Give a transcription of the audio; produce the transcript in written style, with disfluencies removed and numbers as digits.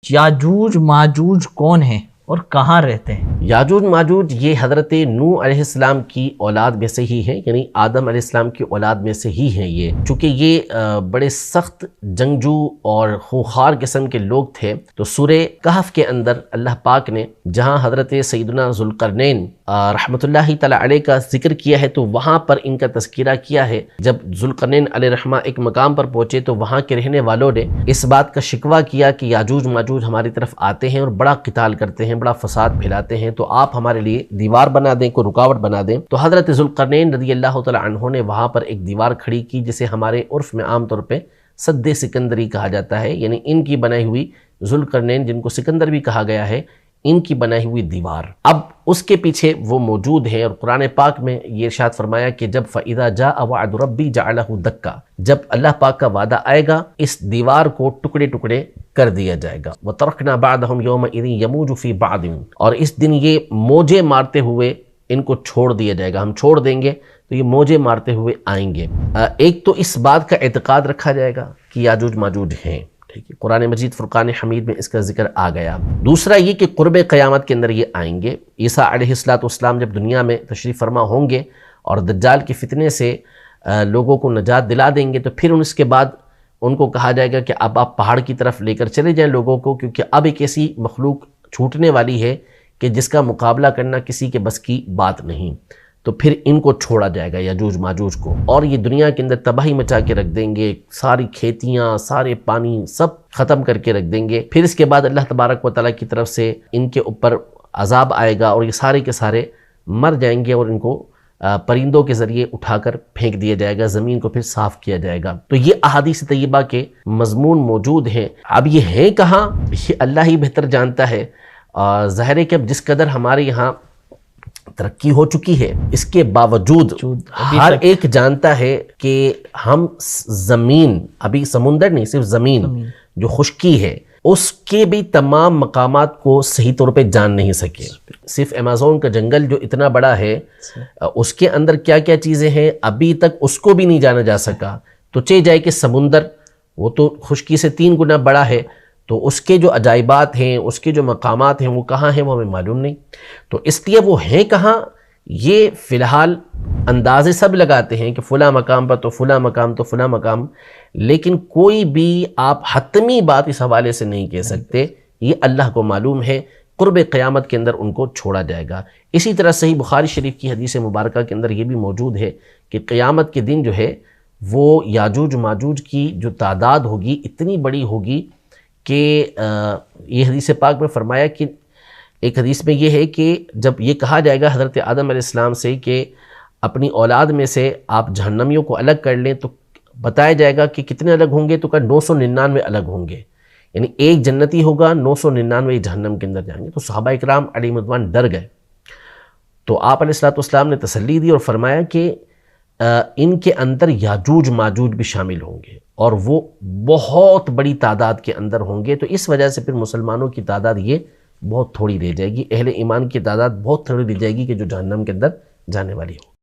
یاجوج ماجوج کون ہیں اور کہاں رہتے ہیں؟ یاجوج ماجوج یہ حضرت نوح علیہ السلام کی اولاد میں سے ہی ہیں، یعنی آدم علیہ السلام کی اولاد میں سے ہی ہیں یہ، چونکہ یہ بڑے سخت جنگجو اور خونخوار قسم کے لوگ تھے۔ تو سورہ کہف کے اندر اللہ پاک نے جہاں حضرت سیدنا ذوالقرنین رحمۃ اللہ تعالی علیہ کا ذکر کیا ہے تو وہاں پر ان کا تذکرہ کیا ہے۔ جب ذوالقرنین علیہ الرحمہ ایک مقام پر پہنچے تو وہاں کے رہنے والوں نے اس بات کا شکوہ کیا کہ یاجوج ماجوج ہماری طرف آتے ہیں اور بڑا قتال کرتے ہیں، بڑا فساد پھیلاتے ہیں، تو آپ ہمارے لیے دیوار بنا دیں، کوئی رکاوٹ بنا دیں۔ تو حضرت ذوالقرنین رضی اللہ تعالی عنہ نے وہاں پر ایک دیوار کھڑی کی جسے ہمارے عرف میں عام طور پہ سد سکندری کہا جاتا ہے، یعنی ان کی بنائی ہوئی، ذوالقرنین جن کو سکندر بھی کہا گیا ہے، ان کی بنائی ہوئی دیوار۔ اب اس کے پیچھے وہ موجود ہے، اور قرآن پاک میں یہ ارشاد فرمایا کہ جب فَإِذَا جَاءَ وَعْدُ رَبِّي جَعَلَهُ دَكَّا، جب اللہ پاک کا وعدہ آئے گا اس دیوار کو ٹکڑے ٹکڑے کر دیا جائے گا۔ وَتَرَكْنَا بَعْدَهُمْ يَوْمَئِذٍ يَمُوجُ فِي بَعْضٍ، اور اس دن یہ موجے مارتے ہوئے ان کو چھوڑ دیا جائے گا، ہم چھوڑ دیں گے تو یہ موجے مارتے ہوئے آئیں گے۔ ایک تو اس بات کا اعتقاد رکھا جائے گا کہ یاجوج ماجوج ہیں، ٹھیک ہے، قرآن مجید فرقان حمید میں اس کا ذکر آ گیا۔ دوسرا یہ کہ قرب قیامت کے اندر یہ آئیں گے۔ عیسیٰ علیہ السلام جب دنیا میں تشریف فرما ہوں گے اور دجال کے فتنے سے لوگوں کو نجات دلا دیں گے، تو پھر اس کے بعد ان کو کہا جائے گا کہ اب آپ پہاڑ کی طرف لے کر چلے جائیں لوگوں کو، کیونکہ اب ایک ایسی مخلوق چھوٹنے والی ہے کہ جس کا مقابلہ کرنا کسی کے بس کی بات نہیں۔ تو پھر ان کو چھوڑا جائے گا یاجوج ماجوج کو، اور یہ دنیا کے اندر تباہی مچا کے رکھ دیں گے، ساری کھیتیاں، سارے پانی سب ختم کر کے رکھ دیں گے۔ پھر اس کے بعد اللہ تبارک و تعالیٰ کی طرف سے ان کے اوپر عذاب آئے گا اور یہ سارے کے سارے مر جائیں گے، اور ان کو پرندوں کے ذریعے اٹھا کر پھینک دیا جائے گا، زمین کو پھر صاف کیا جائے گا۔ تو یہ احادیث طیبہ کے مضمون موجود ہیں۔ اب یہ ہیں کہاں، یہ اللہ ہی بہتر جانتا ہے۔ ظاہر ہے کہ اب جس قدر ہمارے یہاں ترقی ہو چکی ہے، اس کے باوجود ہر ایک جانتا ہے کہ ہم زمین، ابھی سمندر نہیں، صرف زمین جو خشکی ہے، اس کے بھی تمام مقامات کو صحیح طور پہ جان نہیں سکے۔ صرف ایمیزون کا جنگل جو اتنا بڑا ہے، اس کے اندر کیا کیا چیزیں ہیں ابھی تک اس کو بھی نہیں جانا جا سکا۔ تو چاہے جائے کہ سمندر وہ تو خشکی سے 3 گنا بڑا ہے، تو اس کے جو عجائبات ہیں، اس کے جو مقامات ہیں وہ کہاں ہیں وہ ہمیں معلوم نہیں۔ تو اس لیے وہ ہیں کہاں، یہ فی الحال اندازے سب لگاتے ہیں کہ فلاں مقام پر تو فلاں مقام تو فلاں مقام، لیکن کوئی بھی آپ حتمی بات اس حوالے سے نہیں کہہ سکتے، یہ اللہ کو معلوم ہے۔ قرب قیامت کے اندر ان کو چھوڑا جائے گا۔ اسی طرح صحیح بخاری شریف کی حدیث مبارکہ کے اندر یہ بھی موجود ہے کہ قیامت کے دن جو ہے وہ یاجوج ماجوج کی جو تعداد ہوگی اتنی بڑی ہوگی کہ یہ حدیث پاک میں فرمایا کہ ایک حدیث میں یہ ہے کہ جب یہ کہا جائے گا حضرت آدم علیہ السلام سے کہ اپنی اولاد میں سے آپ جہنمیوں کو الگ کر لیں، تو بتایا جائے گا کہ کتنے الگ ہوں گے، تو کہ 999 الگ ہوں گے، یعنی ایک جنتی ہوگا، 999 جہنم کے اندر جائیں گے۔ تو صحابہ اکرام علیہم رضوان ڈر گئے، تو آپ علیہ السلام نے تسلی دی اور فرمایا کہ ان کے اندر یاجوج ماجوج بھی شامل ہوں گے، اور وہ بہت بڑی تعداد کے اندر ہوں گے۔ تو اس وجہ سے پھر مسلمانوں کی تعداد یہ بہت تھوڑی رہ جائے گی، اہل ایمان کی تعداد بہت تھوڑی رہ جائے گی کہ جو جہنم کے اندر جانے والی ہو۔